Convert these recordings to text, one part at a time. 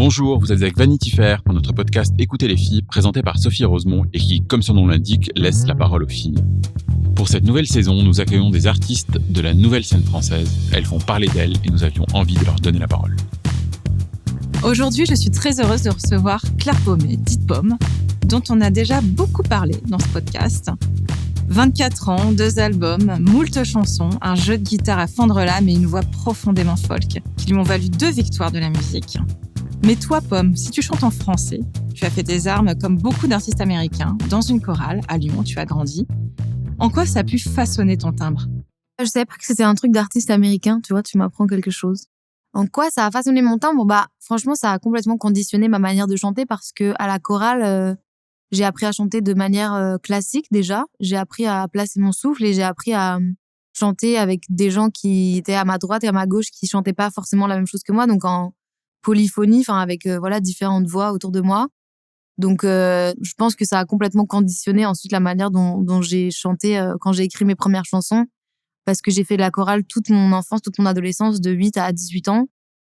Bonjour, vous êtes avec Vanity Fair pour notre podcast Écoutez les filles, présenté par Sophie Rosemont et qui, comme son nom l'indique, laisse la parole aux filles. Pour cette nouvelle saison, nous accueillons des artistes de la nouvelle scène française. Elles font parler d'elles et nous avions envie de leur donner la parole. Aujourd'hui, je suis très heureuse de recevoir Claire Paumet, dite Pomme, dont on a déjà beaucoup parlé dans ce podcast. 24 ans, 2 albums, moult chansons, un jeu de guitare à fendre l'âme et une voix profondément folk qui lui ont valu 2 victoires de la musique. Mais toi, Pomme, si tu chantes en français, tu as fait tes armes comme beaucoup d'artistes américains, dans une chorale, à Lyon, tu as grandi. En quoi ça a pu façonner ton timbre ? Je savais pas que c'était un truc d'artiste américain, tu vois, tu m'apprends quelque chose. En quoi ça a façonné mon timbre ? Franchement, ça a complètement conditionné ma manière de chanter parce que à la chorale, j'ai appris à chanter de manière classique déjà. J'ai appris à placer mon souffle et j'ai appris à chanter avec des gens qui étaient à ma droite et à ma gauche qui chantaient pas forcément la même chose que moi, donc en polyphonie, avec différentes voix autour de moi. Donc je pense que ça a complètement conditionné ensuite la manière dont j'ai chanté quand j'ai écrit mes premières chansons, parce que j'ai fait de la chorale toute mon enfance, toute mon adolescence, de 8 à 18 ans.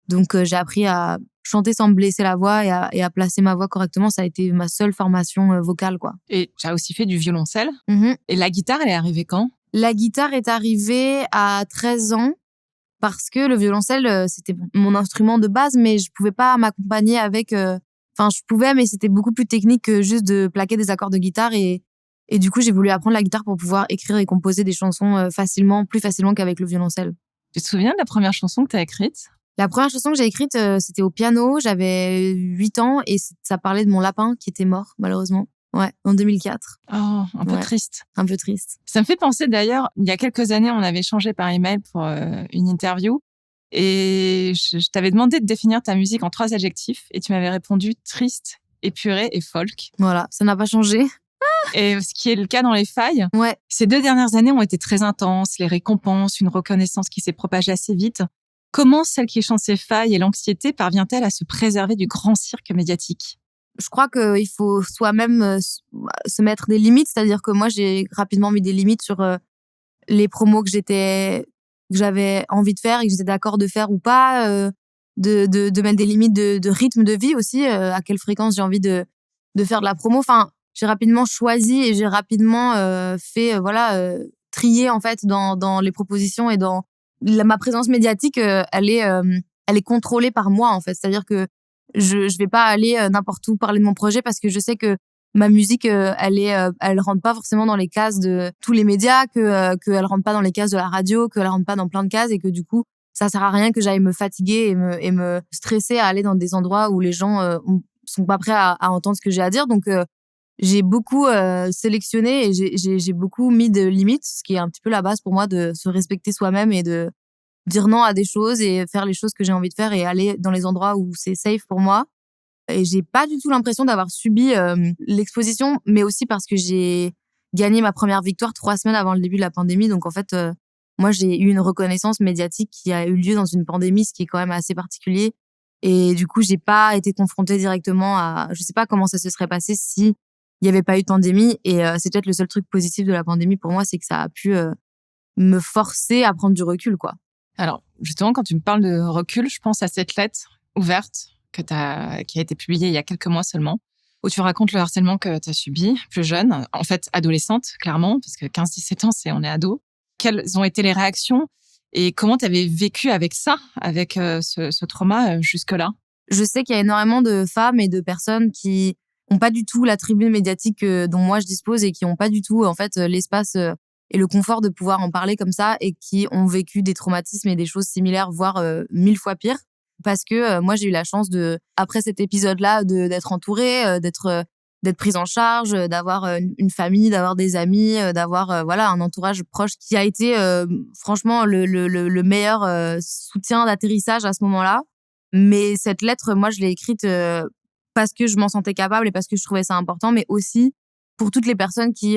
Donc j'ai appris à chanter sans me blesser la voix et à placer ma voix correctement. Ça a été ma seule formation vocale, quoi. Et tu as aussi fait du violoncelle. Mm-hmm. Et la guitare, elle est arrivée quand ? La guitare est arrivée à 13 ans parce que le violoncelle, c'était mon instrument de base, mais je pouvais pas m'accompagner avec... je pouvais, mais c'était beaucoup plus technique que juste de plaquer des accords de guitare. Et du coup, j'ai voulu apprendre la guitare pour pouvoir écrire et composer des chansons plus facilement qu'avec le violoncelle. Tu te souviens de la première chanson que tu as écrite ? La première chanson que j'ai écrite, c'était au piano. J'avais 8 ans et ça parlait de mon lapin qui était mort, malheureusement. Ouais, en 2004. Oh, un peu triste. Un peu triste. Ça me fait penser d'ailleurs, il y a quelques années, on avait échangé par email pour une interview et je t'avais demandé de définir ta musique en 3 adjectifs et tu m'avais répondu triste, épuré et folk. Voilà, ça n'a pas changé. Et ce qui est le cas dans Les Failles. Ouais. Ces 2 dernières années ont été très intenses, les récompenses, une reconnaissance qui s'est propagée assez vite. Comment celle qui chante ses failles et l'anxiété parvient-elle à se préserver du grand cirque médiatique ? Je crois qu'il faut soi-même se mettre des limites. C'est-à-dire que moi, j'ai rapidement mis des limites sur les promos que j'avais envie de faire et que j'étais d'accord de faire ou pas. De mettre des limites de rythme de vie aussi. À quelle fréquence j'ai envie de faire de la promo. J'ai rapidement choisi et j'ai rapidement trier en fait dans les propositions et dans ma présence médiatique. Elle est contrôlée par moi en fait. C'est-à-dire que je vais pas aller n'importe où parler de mon projet parce que je sais que ma musique elle rentre pas forcément dans les cases de tous les médias, que elle rentre pas dans les cases de la radio, que elle rentre pas dans plein de cases et que du coup ça sert à rien que j'aille me fatiguer et me stresser à aller dans des endroits où les gens sont pas prêts à entendre ce que j'ai à dire. Donc j'ai beaucoup sélectionné et j'ai beaucoup mis de limites, ce qui est un petit peu la base pour moi de se respecter soi-même et de dire non à des choses et faire les choses que j'ai envie de faire et aller dans les endroits où c'est safe pour moi. Et j'ai pas du tout l'impression d'avoir subi l'exposition, mais aussi parce que j'ai gagné ma première victoire 3 semaines avant le début de la pandémie. Donc en fait, moi j'ai eu une reconnaissance médiatique qui a eu lieu dans une pandémie, ce qui est quand même assez particulier. Et du coup, j'ai pas été confrontée directement à... Je sais pas comment ça se serait passé si il y avait pas eu de pandémie. Et c'est peut-être le seul truc positif de la pandémie pour moi, c'est que ça a pu me forcer à prendre du recul, quoi. Alors, justement, quand tu me parles de recul, je pense à cette lettre ouverte qui a été publiée il y a quelques mois seulement, où tu racontes le harcèlement que tu as subi, plus jeune, en fait adolescente, clairement, parce que 15-17 ans, on est ado. Quelles ont été les réactions et comment tu avais vécu avec ça, avec ce trauma jusque-là ? Je sais qu'il y a énormément de femmes et de personnes qui ont pas du tout la tribune médiatique dont moi je dispose et qui ont pas du tout, en fait, l'espace et le confort de pouvoir en parler comme ça et qui ont vécu des traumatismes et des choses similaires, voire 1000 fois pires. Parce que moi, j'ai eu la chance après cet épisode-là, d'être entourée, d'être prise en charge, d'avoir une famille, d'avoir des amis, d'avoir un entourage proche qui a été franchement le meilleur soutien d'atterrissage à ce moment-là. Mais cette lettre, moi, je l'ai écrite parce que je m'en sentais capable et parce que je trouvais ça important, mais aussi pour toutes les personnes qui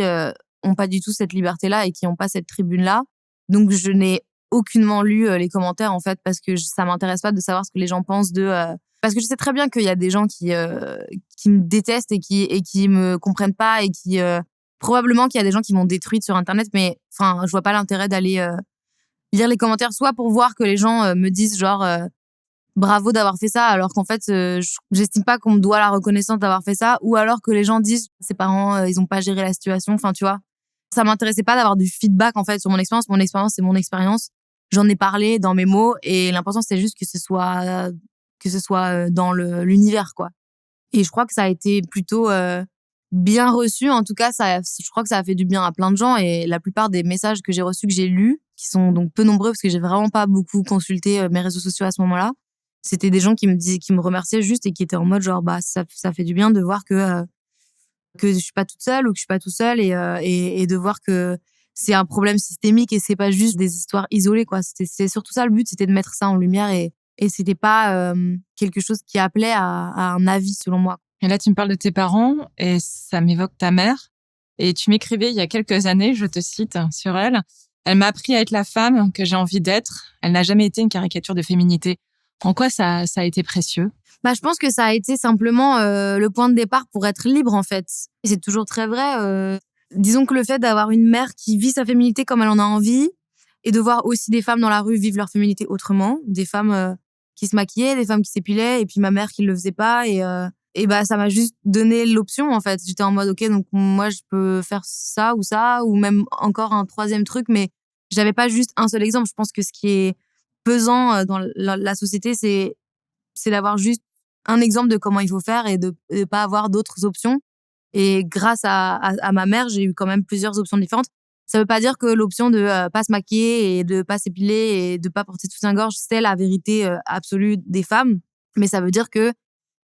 ont pas du tout cette liberté-là et qui ont pas cette tribune-là. Donc, je n'ai aucunement lu les commentaires, en fait, parce que ça m'intéresse pas de savoir ce que les gens pensent parce que je sais très bien qu'il y a des gens qui me détestent et qui me comprennent pas et qui probablement qu'il y a des gens qui m'ont détruite sur Internet, mais je vois pas l'intérêt d'aller lire les commentaires, soit pour voir que les gens me disent genre bravo d'avoir fait ça, alors qu'en fait, j'estime pas qu'on me doit la reconnaissance d'avoir fait ça, ou alors que les gens disent ses parents, ils ont pas géré la situation. Enfin, tu vois, ça m'intéressait pas d'avoir du feedback en fait sur mon expérience. Mon expérience, c'est mon expérience. J'en ai parlé dans mes mots, et l'important c'est juste que ce soit dans l'univers, quoi. Et je crois que ça a été plutôt bien reçu. En tout cas, je crois que ça a fait du bien à plein de gens, et la plupart des messages que j'ai reçus, que j'ai lus, qui sont donc peu nombreux parce que j'ai vraiment pas beaucoup consulté mes réseaux sociaux à ce moment-là, c'était des gens qui me remerciaient juste, et qui étaient en mode genre bah ça fait du bien de voir que je suis pas toute seule, ou que je suis pas tout seul, et de voir que c'est un problème systémique et c'est pas juste des histoires isolées, quoi. C'était surtout ça le but, c'était de mettre ça en lumière, et c'était pas quelque chose qui appelait à un avis, selon moi. Et là, tu me parles de tes parents et ça m'évoque ta mère. Et tu m'écrivais il y a quelques années, je te cite sur elle: elle m'a appris à être la femme que j'ai envie d'être. Elle n'a jamais été une caricature de féminité. En quoi ça a été précieux? Bah, je pense que ça a été simplement le point de départ pour être libre, en fait. Et c'est toujours très vrai. Disons que le fait d'avoir une mère qui vit sa féminité comme elle en a envie, et de voir aussi des femmes dans la rue vivre leur féminité autrement, des femmes qui se maquillaient, des femmes qui s'épilaient, et puis ma mère qui le faisait pas, et bah ça m'a juste donné l'option, en fait. J'étais en mode ok, donc moi je peux faire ça, ou même encore un troisième truc, mais j'avais pas juste un seul exemple. Je pense que ce qui est pesant dans la société, c'est d'avoir juste un exemple de comment il faut faire, et de pas avoir d'autres options. Et grâce à ma mère, j'ai eu quand même plusieurs options différentes. Ça veut pas dire que l'option de pas se maquiller et de pas s'épiler et de pas porter soutien-gorge, c'est la vérité absolue des femmes. Mais ça veut dire que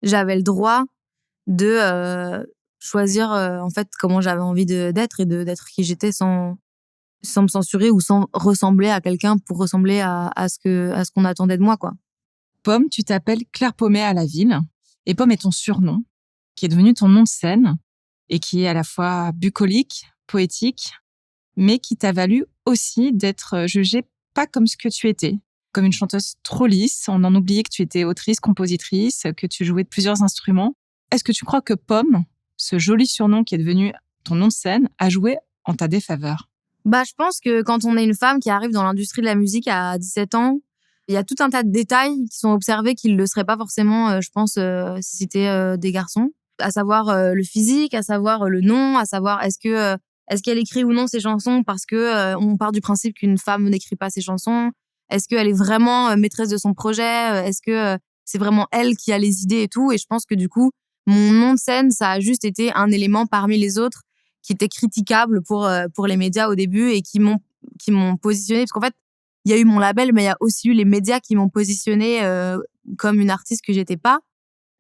j'avais le droit de choisir en fait comment j'avais envie d'être, et d'être qui j'étais, sans me censurer ou sans ressembler à quelqu'un pour ressembler à ce qu'on attendait de moi, quoi. Pomme, tu t'appelles Claire Pommet à la ville. Et Pomme est ton surnom, qui est devenu ton nom de scène, et qui est à la fois bucolique, poétique, mais qui t'a valu aussi d'être jugée pas comme ce que tu étais, comme une chanteuse trop lisse. On en oubliait que tu étais autrice, compositrice, que tu jouais de plusieurs instruments. Est-ce que tu crois que Pomme, ce joli surnom qui est devenu ton nom de scène, a joué en ta défaveur? Bah, je pense que quand on est une femme qui arrive dans l'industrie de la musique à 17 ans, il y a tout un tas de détails qui sont observés qui ne le seraient pas forcément, je pense, si c'était des garçons. À savoir le physique, à savoir le nom, à savoir est-ce qu'elle écrit ou non ses chansons parce que on part du principe qu'une femme n'écrit pas ses chansons. Est-ce qu'elle est vraiment maîtresse de son projet? Est-ce que c'est vraiment elle qui a les idées et tout? Et je pense que du coup, mon nom de scène, ça a juste été un élément parmi les autres qui était critiquable pour les médias au début, et qui m'ont positionné, parce qu'en fait, il y a eu mon label, mais il y a aussi eu les médias qui m'ont positionnée comme une artiste que j'étais pas.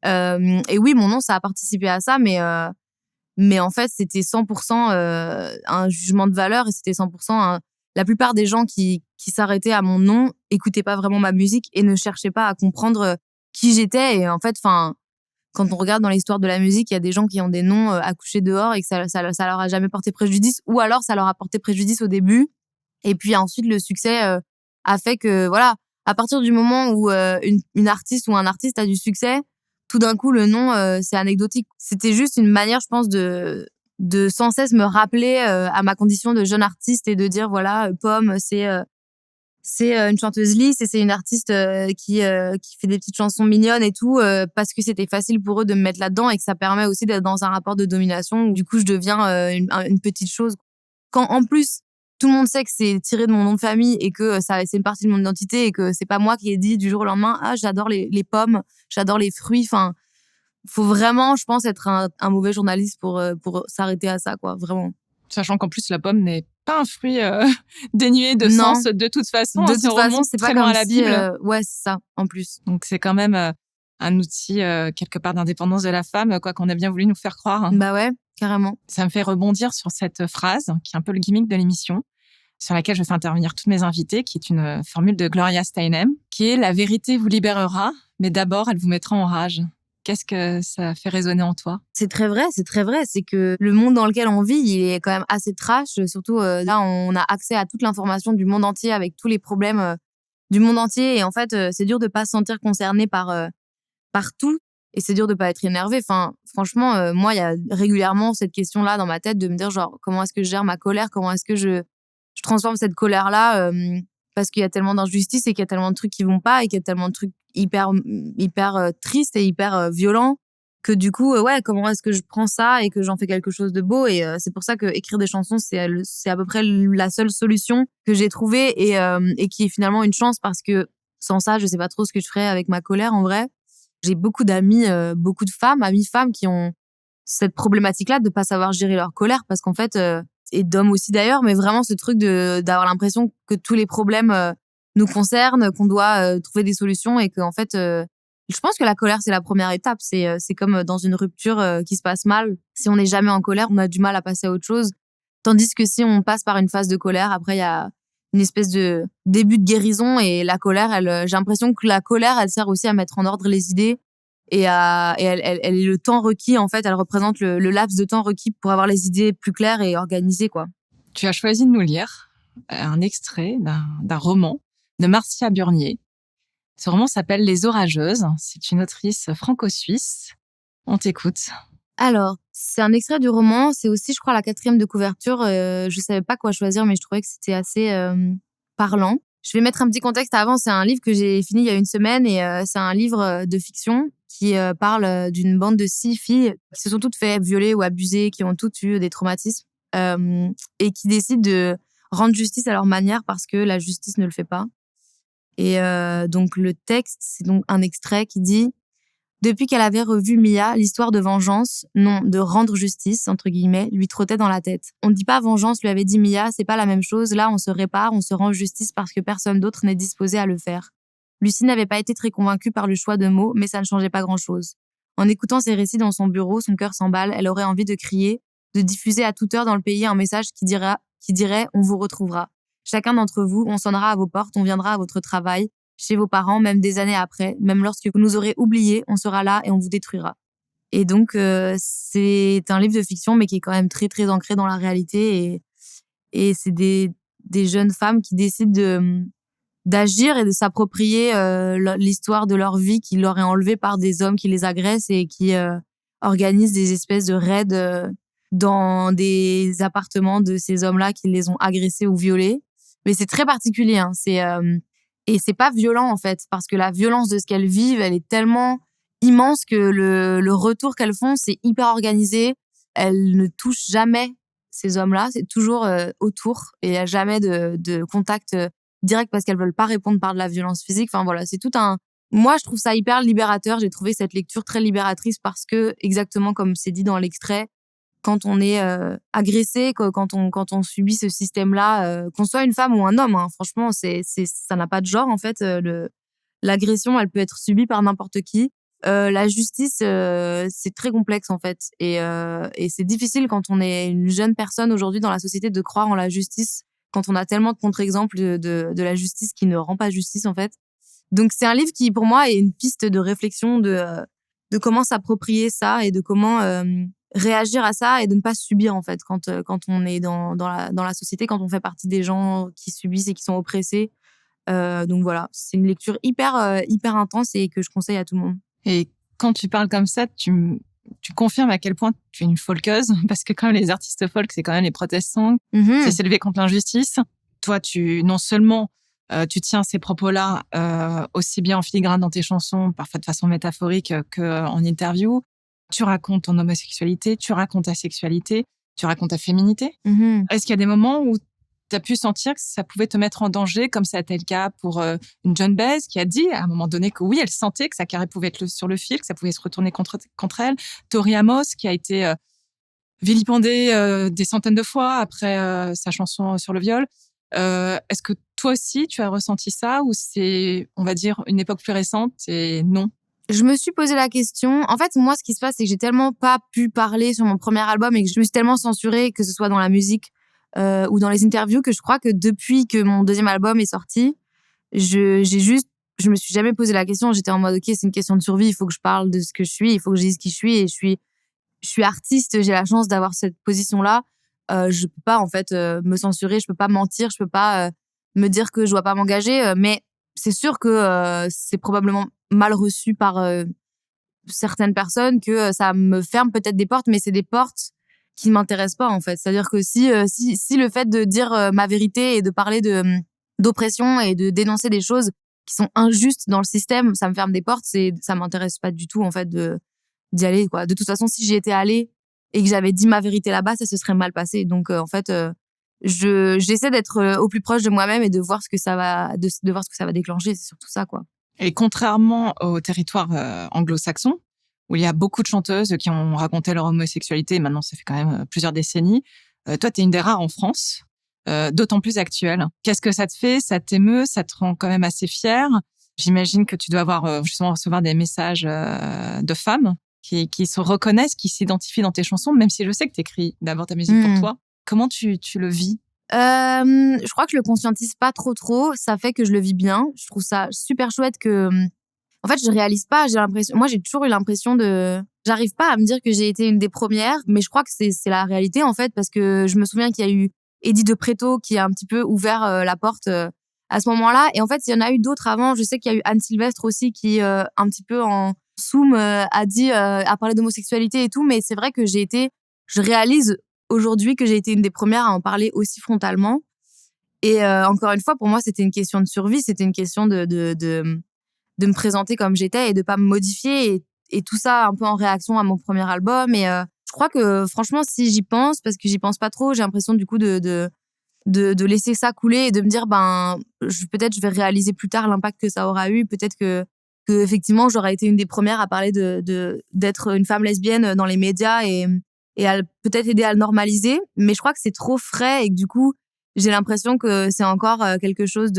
Et oui, mon nom, ça a participé à ça, mais en fait, c'était 100% un jugement de valeur, et c'était 100% la plupart des gens qui s'arrêtaient à mon nom écoutaient pas vraiment ma musique et ne cherchaient pas à comprendre qui j'étais. Et en fait, quand on regarde dans l'histoire de la musique, il y a des gens qui ont des noms accouchés dehors, et que ça leur a jamais porté préjudice, ou alors ça leur a porté préjudice au début. Et puis ensuite, le succès a fait que, voilà, à partir du moment où une artiste ou un artiste a du succès, tout d'un coup, le nom, c'est anecdotique. C'était juste une manière, je pense, de sans cesse me rappeler à ma condition de jeune artiste, et de dire, voilà, Pomme, c'est une chanteuse lisse, et c'est une artiste qui fait des petites chansons mignonnes et tout, parce que c'était facile pour eux de me mettre là-dedans, et que ça permet aussi d'être dans un rapport de domination où du coup je deviens une petite chose. Quand en plus tout le monde sait que c'est tiré de mon nom de famille, et que c'est une partie de mon identité, et que c'est pas moi qui ai dit du jour au lendemain j'adore les pommes, j'adore les fruits. Enfin, faut vraiment, je pense, être un mauvais journaliste pour s'arrêter à ça, quoi, vraiment. Sachant qu'en plus, la pomme n'est pas un fruit dénué de Non. sens de toute façon. De Si toute on façon, remonte c'est très pas loin comme à la si, Bible. ouais, c'est ça, en plus. Donc c'est quand même un outil quelque part d'indépendance de la femme, quoi qu'on ait bien voulu nous faire croire. Bah ouais, carrément. Ça me fait rebondir sur cette phrase qui est un peu le gimmick de l'émission, sur laquelle je fais intervenir toutes mes invités, qui est une formule de Gloria Steinem, qui est: la vérité vous libérera, mais d'abord elle vous mettra en rage. Qu'est-ce que ça fait résonner en toi? C'est très vrai, c'est très vrai. C'est que le monde dans lequel on vit, il est quand même assez trash. Surtout là, on a accès à toute l'information du monde entier, avec tous les problèmes du monde entier. Et en fait, c'est dur de pas se sentir concerné par tout. Et c'est dur de pas être énervé. Enfin, franchement, moi, il y a régulièrement cette question-là dans ma tête, de me dire genre, comment est-ce que je gère ma colère? Comment est-ce que je transforme cette colère-là parce qu'il y a tellement d'injustices, et qu'il y a tellement de trucs qui vont pas, et qu'il y a tellement de trucs hyper triste et hyper violent, que du coup comment est-ce que je prends ça et que j'en fais quelque chose de beau. Et c'est pour ça que écrire des chansons, c'est à peu près la seule solution que j'ai trouvée et qui est finalement une chance, parce que sans ça, je sais pas trop ce que je ferais avec ma colère en vrai. J'ai beaucoup d'amis, beaucoup de amies femmes qui ont cette problématique-là de pas savoir gérer leur colère, parce qu'en fait, et d'hommes aussi d'ailleurs, mais vraiment ce truc d'avoir l'impression que tous les problèmes nous concernent, qu'on doit trouver des solutions, et que en fait, je pense que la colère, c'est la première étape. C'est comme dans une rupture qui se passe mal. Si on n'est jamais en colère, on a du mal à passer à autre chose. Tandis que si on passe par une phase de colère, après il y a une espèce de début de guérison. Et la colère, j'ai l'impression que la colère, elle sert aussi à mettre en ordre les idées et elle est le temps requis, en fait. Elle représente le laps de temps requis pour avoir les idées plus claires et organisées, quoi. Tu as choisi de nous lire un extrait d'un roman de Marcia Burnier. Ce roman s'appelle Les Orageuses. C'est une autrice franco-suisse. On t'écoute. Alors, c'est un extrait du roman. C'est aussi, je crois, la 4e de couverture. Je savais pas quoi choisir, mais je trouvais que c'était assez parlant. Je vais mettre un petit contexte avant. C'est un livre que j'ai fini il y a une semaine, et c'est un livre de fiction qui parle d'une bande de 6 filles qui se sont toutes fait violer ou abuser, qui ont toutes eu des traumatismes, et qui décident de rendre justice à leur manière parce que la justice ne le fait pas. Et donc le texte, c'est donc un extrait qui dit: depuis qu'elle avait revu Mia, l'histoire de vengeance, non, de rendre justice, entre guillemets, lui trottait dans la tête. On ne dit pas vengeance, lui avait dit Mia, c'est pas la même chose. Là, on se répare, on se rend justice parce que personne d'autre n'est disposé à le faire. Lucie n'avait pas été très convaincue par le choix de mots, mais ça ne changeait pas grand-chose. En écoutant ses récits dans son bureau, son cœur s'emballe, elle aurait envie de crier, de diffuser à toute heure dans le pays un message qui dirait « On vous retrouvera ». Chacun d'entre vous, on sonnera à vos portes, on viendra à votre travail, chez vos parents, même des années après, même lorsque vous nous aurez oubliés, on sera là et on vous détruira. Et donc, c'est un livre de fiction, mais qui est quand même très, très ancré dans la réalité. Et c'est des jeunes femmes qui décident d'agir et de s'approprier l'histoire de leur vie qui leur est enlevée par des hommes qui les agressent et qui organisent des espèces de raids dans des appartements de ces hommes-là qui les ont agressés ou violés. Mais c'est très particulier, hein. Et c'est pas violent, en fait, parce que la violence de ce qu'elles vivent, elle est tellement immense que le retour qu'elles font, c'est hyper organisé. Elles ne touchent jamais ces hommes-là, c'est toujours autour, et il n'y a jamais de contact direct parce qu'elles veulent pas répondre par de la violence physique. Enfin voilà, c'est tout un... Moi, je trouve ça hyper libérateur. J'ai trouvé cette lecture très libératrice parce que, exactement comme c'est dit dans l'extrait, quand on est agressé, quand on subit ce système-là, qu'on soit une femme ou un homme, hein, franchement, ça n'a pas de genre, en fait. L'agression, elle peut être subie par n'importe qui. La justice, c'est très complexe, en fait. Et c'est difficile quand on est une jeune personne aujourd'hui dans la société de croire en la justice, quand on a tellement de contre-exemples de la justice qui ne rend pas justice, en fait. Donc, c'est un livre qui, pour moi, est une piste de réflexion de comment s'approprier ça et de comment réagir à ça et de ne pas subir, en fait, quand on est dans la société, quand on fait partie des gens qui subissent et qui sont oppressés. Donc voilà, c'est une lecture hyper intense et que je conseille à tout le monde. Et quand tu parles comme ça, tu confirmes à quel point tu es une folkeuse, parce que quand même les artistes folk, c'est quand même les protestants, c'est s'élever contre l'injustice. Toi, non seulement tu tiens ces propos-là aussi bien en filigrane dans tes chansons, parfois de façon métaphorique qu'en interview. Tu racontes ton homosexualité, tu racontes ta sexualité, tu racontes ta féminité. Est-ce qu'il y a des moments où tu as pu sentir que ça pouvait te mettre en danger, comme ça a été le cas pour une Joan Baez qui a dit à un moment donné que oui, elle sentait que sa carrière pouvait être sur le fil, que ça pouvait se retourner contre elle. Tori Amos qui a été vilipendée des centaines de fois après sa chanson sur le viol. Est-ce que toi aussi, tu as ressenti ça, ou c'est, on va dire, une époque plus récente et non? Je me suis posé la question. En fait, moi, ce qui se passe, c'est que j'ai tellement pas pu parler sur mon premier album et que je me suis tellement censurée, que ce soit dans la musique ou dans les interviews, que je crois que depuis que mon deuxième album est sorti, je me suis jamais posé la question. J'étais en mode, ok, c'est une question de survie, il faut que je parle de ce que je suis, il faut que je dise qui je suis, et je suis artiste, j'ai la chance d'avoir cette position-là. Je peux pas, en fait, me censurer, je peux pas mentir, je peux pas me dire que je dois pas m'engager, mais c'est sûr que c'est probablement mal reçu par certaines personnes, que ça me ferme peut-être des portes, mais c'est des portes qui ne m'intéressent pas, en fait. C'est-à-dire que si le fait de dire ma vérité et de parler d'oppression et de dénoncer des choses sont injustes dans le système, ça me ferme des portes, ça m'intéresse pas du tout en fait d'y aller quoi. De toute façon, si j'y étais allée et que j'avais dit ma vérité là-bas, ça se serait mal passé. Donc en fait, j'essaie d'être au plus proche de moi-même et de voir ce que ça va de voir ce que ça va déclencher, c'est surtout ça quoi. Et contrairement au territoire anglo-saxon, où il y a beaucoup de chanteuses qui ont raconté leur homosexualité, maintenant ça fait quand même plusieurs décennies, toi, t'es une des rares en France, d'autant plus actuelle. Qu'est-ce que ça te fait? Ça t'émeut? Ça te rend quand même assez fière? J'imagine que tu dois avoir justement recevoir des messages de femmes qui se reconnaissent, qui s'identifient dans tes chansons, même si je sais que t'écris d'abord ta musique pour toi. Comment tu le vis? Je crois que je le conscientise pas trop. Ça fait que je le vis bien. Je trouve ça super chouette que... En fait, je réalise pas. Moi, j'ai toujours eu l'impression j'arrive pas à me dire que j'ai été une des premières, mais je crois que c'est la réalité, en fait, parce que je me souviens qu'il y a eu Eddie de Pretto qui a un petit peu ouvert la porte à ce moment-là. Et en fait, il y en a eu d'autres avant. Je sais qu'il y a eu Anne Sylvestre aussi qui, un petit peu en zoom, a parlé d'homosexualité et tout. Mais c'est vrai que je réalise aujourd'hui que j'ai été une des premières à en parler aussi frontalement. Et encore une fois, pour moi, c'était une question de survie. C'était une question de me présenter comme j'étais et de pas me modifier et tout ça un peu en réaction à mon premier album. Et je crois que franchement, si j'y pense, parce que j'y pense pas trop, j'ai l'impression du coup de laisser ça couler et de me dire peut-être je vais réaliser plus tard l'impact que ça aura eu. Peut-être que effectivement j'aurais été une des premières à parler d'être une femme lesbienne dans les médias et à peut-être aider à le normaliser. Mais je crois que c'est trop frais et que du coup j'ai l'impression que c'est encore quelque chose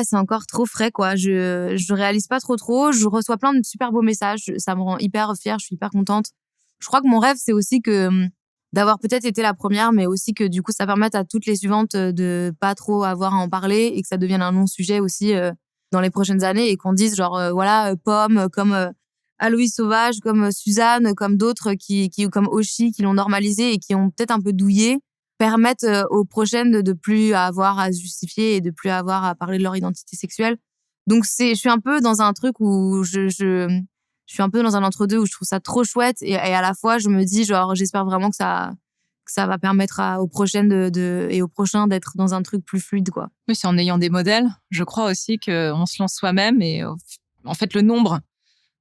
c'est encore trop frais, quoi. Je réalise pas trop. Je reçois plein de super beaux messages. Ça me rend hyper fière. Je suis hyper contente. Je crois que mon rêve, c'est aussi d'avoir peut-être été la première, mais aussi que du coup, ça permette à toutes les suivantes de pas trop avoir à en parler et que ça devienne un non-sujet aussi dans les prochaines années et qu'on dise Pomme, comme Aloïs Sauvage, comme Suzanne, comme d'autres comme Oshi, qui l'ont normalisé et qui ont peut-être un peu douillé, permettent aux prochaines de plus avoir à se justifier et de plus avoir à parler de leur identité sexuelle. Donc je suis un peu dans un truc où je suis un peu dans un entre-deux où je trouve ça trop chouette et à la fois je me dis j'espère vraiment que ça va permettre aux prochaines et aux prochains d'être dans un truc plus fluide, quoi. Oui, c'est en ayant des modèles. Je crois aussi qu'on se lance soi-même et en fait le nombre,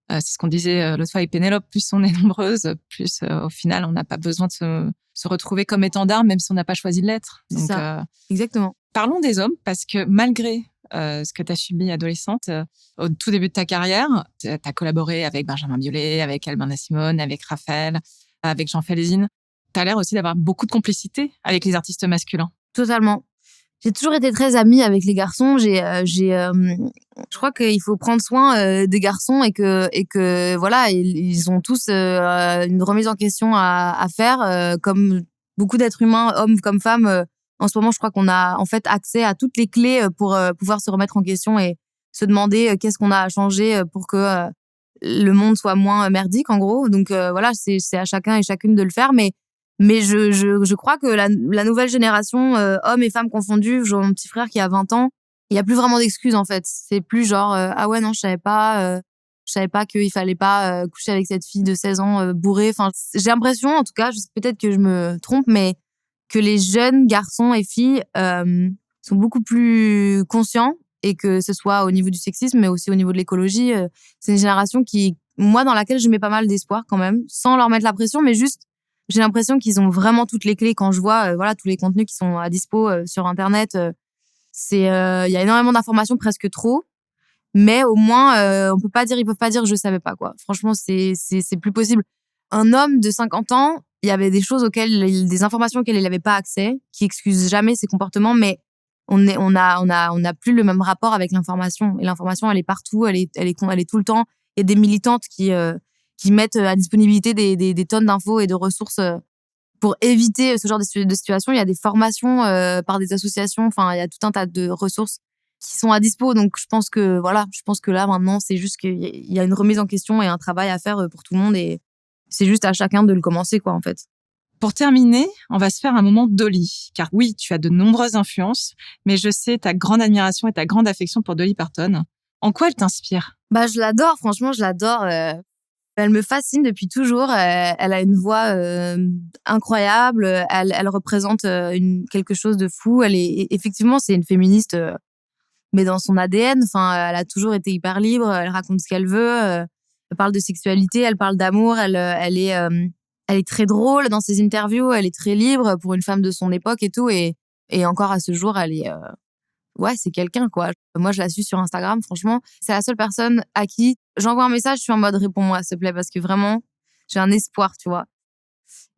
c'est ce qu'on disait l'autre fois avec Pénélope, plus on est nombreuses, plus au final on n'a pas besoin de se retrouver comme étendard, même si on n'a pas choisi de l'être. C'est ça, exactement. Parlons des hommes, parce que malgré ce que tu as subi adolescente, au tout début de ta carrière, tu as collaboré avec Benjamin Biolay, avec Albin Simone, avec Raphaël, avec Jean Félésine. Tu as l'air aussi d'avoir beaucoup de complicité avec les artistes masculins. Totalement. J'ai toujours été très amie avec les garçons. Je crois qu'il faut prendre soin des garçons et que voilà, ils ont tous une remise en question à faire, comme beaucoup d'êtres humains, hommes comme femmes. En ce moment, je crois qu'on a en fait accès à toutes les clés pour pouvoir se remettre en question et se demander qu'est-ce qu'on a à changer pour que le monde soit moins merdique, en gros. Donc voilà, c'est à chacun et chacune de le faire, mais je crois que la nouvelle génération, hommes et femmes confondus, j'ai mon petit frère qui a 20 ans, il y a plus vraiment d'excuses, en fait. C'est plus ah ouais, non, je savais pas qu'il fallait pas coucher avec cette fille de 16 ans bourrée. Enfin, j'ai l'impression, en tout cas, peut-être que je me trompe, mais que les jeunes garçons et filles sont beaucoup plus conscients, et que ce soit au niveau du sexisme, mais aussi au niveau de l'écologie. C'est une génération moi, dans laquelle je mets pas mal d'espoir quand même, sans leur mettre la pression, mais juste j'ai l'impression qu'ils ont vraiment toutes les clés. Quand je vois tous les contenus qui sont à dispo sur Internet, il y a énormément d'informations, presque trop. Mais au moins, ils peuvent pas dire je savais pas, quoi. Franchement, c'est plus possible. Un homme de 50 ans, il y avait des informations auxquelles il n'avait pas accès, qui excusent jamais ses comportements, mais on a plus le même rapport avec l'information. Et l'information, elle est partout, elle est tout le temps. Il y a des militantes qui mettent à disponibilité des tonnes d'infos et de ressources pour éviter ce genre de situation. Il y a des formations par des associations. Enfin, il y a tout un tas de ressources qui sont à dispo. Donc, je pense que là, maintenant, c'est juste qu'il y a une remise en question et un travail à faire pour tout le monde. Et c'est juste à chacun de le commencer, quoi, en fait. Pour terminer, on va se faire un moment Dolly. Car oui, tu as de nombreuses influences, mais je sais ta grande admiration et ta grande affection pour Dolly Parton. En quoi elle t'inspire? Je l'adore, franchement, je l'adore. Elle me fascine depuis toujours. Elle a une voix incroyable. Elle représente quelque chose de fou. Effectivement, c'est une féministe mais dans son ADN. Enfin, elle a toujours été hyper libre. Elle raconte ce qu'elle veut. Elle parle de sexualité, elle parle d'amour. Elle est très drôle dans ses interviews. Elle est très libre pour une femme de son époque et tout. Et encore à ce jour, elle est, c'est quelqu'un, quoi. Moi, je la suis sur Instagram. Franchement, c'est la seule personne à qui j'envoie un message. Je suis en mode réponds-moi, s'il te plaît, parce que vraiment, j'ai un espoir, tu vois.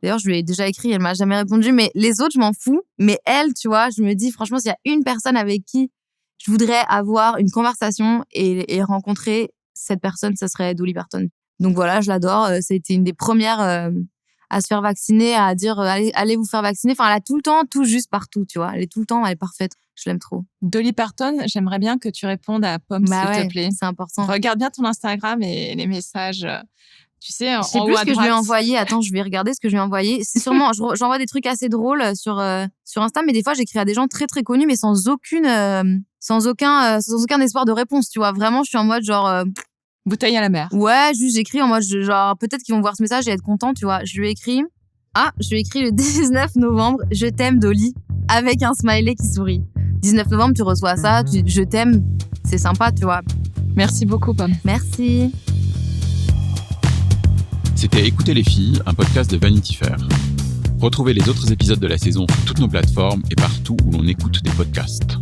D'ailleurs, je lui ai déjà écrit, elle m'a jamais répondu. Mais les autres, je m'en fous. Mais elle, tu vois, je me dis, franchement, s'il y a une personne avec qui je voudrais avoir une conversation et rencontrer cette personne, ça serait Dolly Parton. Donc voilà, je l'adore. C'était une des premières à se faire vacciner, à dire allez vous faire vacciner. Enfin, elle a tout le temps, tout juste partout, tu vois. Elle est parfaite. Je l'aime trop. Dolly Parton, j'aimerais bien que tu répondes à Pomme, s'il te plaît. C'est important. Regarde bien ton Instagram et les messages. Tu sais, en haut à droite. Je sais plus ce que je lui ai envoyé. Attends, je vais regarder ce que je lui ai envoyé. C'est sûrement, j'envoie des trucs assez drôles sur Insta, mais des fois, j'écris à des gens très, très connus, mais sans aucun espoir de réponse, tu vois. Vraiment, je suis en mode genre... bouteille à la mer. Ouais, juste j'écris en mode genre, peut-être qu'ils vont voir ce message et être contents, tu vois. Je lui ai écrit le 19 novembre, je t'aime Dolly, avec un smiley qui sourit. 19 novembre, tu reçois ça, je t'aime, c'est sympa, tu vois. Merci beaucoup, Pomme. Merci. C'était Écoutez les filles, un podcast de Vanity Fair. Retrouvez les autres épisodes de la saison sur toutes nos plateformes et partout où l'on écoute des podcasts.